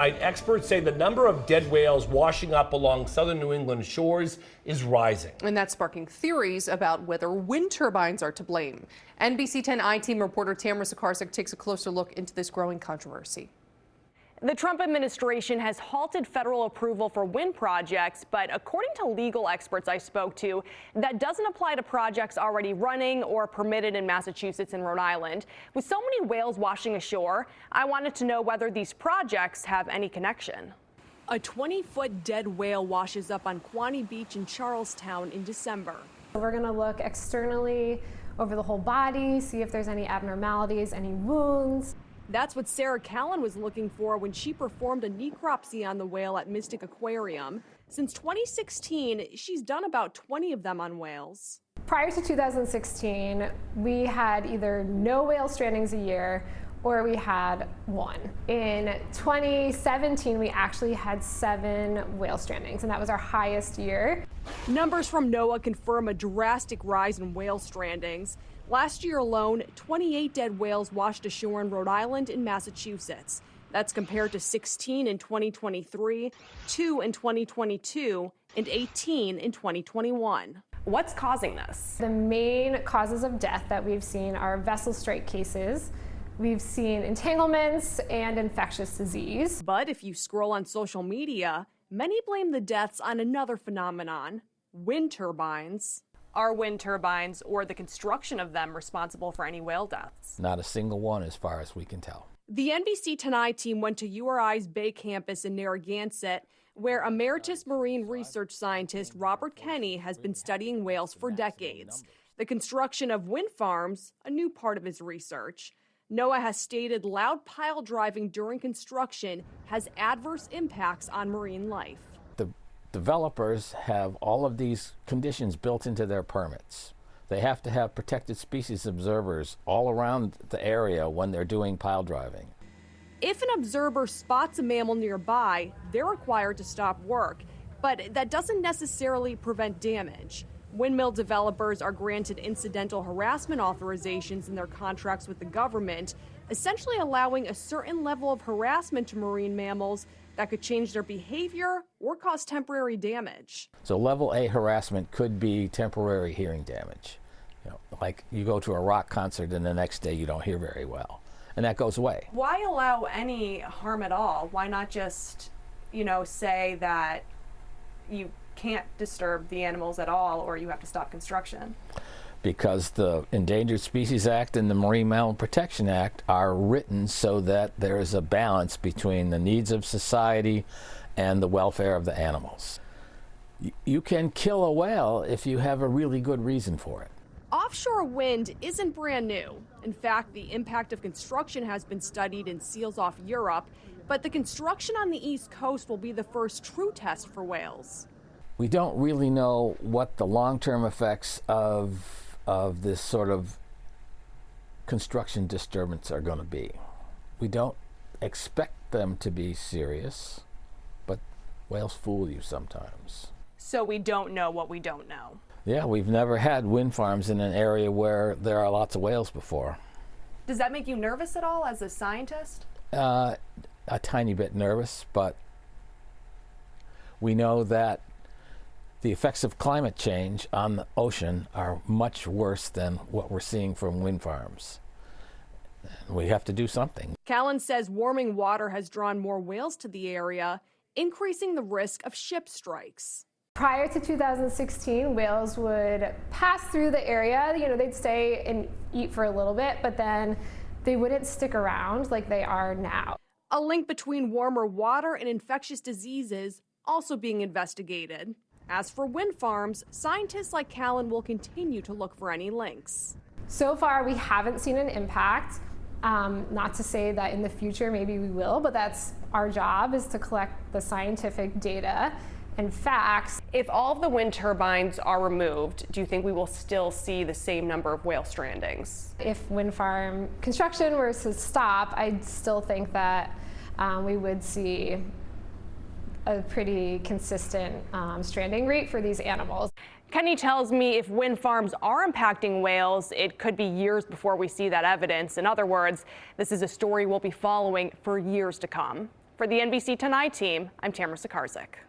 Experts say the number of dead whales washing up along southern New England shores is rising. And that's sparking theories about whether wind turbines are to blame. NBC 10 I-Team reporter Tamara Sakarsik takes a closer look into this growing controversy. The Trump administration has halted federal approval for wind projects, but according to legal experts I spoke to, that doesn't apply to projects already running or permitted in Massachusetts and Rhode Island. With so many whales washing ashore, I wanted to know whether these projects have any connection. A 20-foot dead whale washes up on Quaney Beach in Charlestown in December. We're going to look externally over the whole body, see if there's any abnormalities, any wounds. That's what Sarah Callan was looking for when she performed a necropsy on the whale at Mystic Aquarium. Since 2016, she's done about 20 of them on whales. Prior to 2016, we had either no whale strandings a year or we had one. In 2017, we actually had 7 whale strandings, and that was our highest year. Numbers from NOAA confirm a drastic rise in whale strandings. Last year alone, 28 dead whales washed ashore in Rhode Island and Massachusetts. That's compared to 16 in 2023, 2 in 2022, and 18 in 2021. What's causing this? The main causes of death that we've seen are vessel strike cases. We've seen entanglements and infectious disease. But if you scroll on social media, many blame the deaths on another phenomenon, wind turbines. Are wind turbines or the construction of them responsible for any whale deaths? Not a single one as far as we can tell. The NBC 10 I-Team went to URI's Bay campus in Narragansett, where emeritus marine research scientist Robert Kenny has been studying whales for decades. The construction of wind farms, a new part of his research. NOAA has stated loud pile driving during construction has adverse impacts on marine life. Developers have all of these conditions built into their permits. They have to have protected species observers all around the area when they're doing pile driving. If an observer spots a mammal nearby, they're required to stop work, but that doesn't necessarily prevent damage. Windmill developers are granted incidental harassment authorizations in their contracts with the government, essentially allowing a certain level of harassment to marine mammals that could change their behavior or cause temporary damage. So level A harassment could be temporary hearing damage. Like you go to a rock concert and the next day you don't hear very well, and that goes away. Why allow any harm at all? Why not just, say that you can't disturb the animals at all or you have to stop construction? Because the Endangered Species Act and the Marine Mammal Protection Act are written so that there is a balance between the needs of society and the welfare of the animals. You can kill a whale if you have a really good reason for it. Offshore wind isn't brand new. In fact, the impact of construction has been studied in seals off Europe, but the construction on the East Coast will be the first true test for whales. We don't really know what the long-term effects of this sort of construction disturbance are going to be. We don't expect them to be serious, but whales fool you sometimes. So we don't know what we don't know. Yeah, we've never had wind farms in an area where there are lots of whales before. Does that make you nervous at all as a scientist? A tiny bit nervous, but we know that the effects of climate change on the ocean are much worse than what we're seeing from wind farms. We have to do something. Callan says warming water has drawn more whales to the area, increasing the risk of ship strikes. Prior to 2016, whales would pass through the area. They'd stay and eat for a little bit, but then they wouldn't stick around like they are now. A link between warmer water and infectious diseases also being investigated. As for wind farms, scientists like Callan will continue to look for any links. So far, we haven't seen an impact. Not to say that in the future maybe we will, but that's our job, is to collect the scientific data and facts. If all of the wind turbines are removed, do you think we will still see the same number of whale strandings? If wind farm construction were to stop, I still think that we would see a pretty consistent stranding rate for these animals. Kenny tells me if wind farms are impacting whales, it could be years before we see that evidence. In other words, this is a story we'll be following for years to come. For the NBC 10 team, I'm Tamara Sakarzik.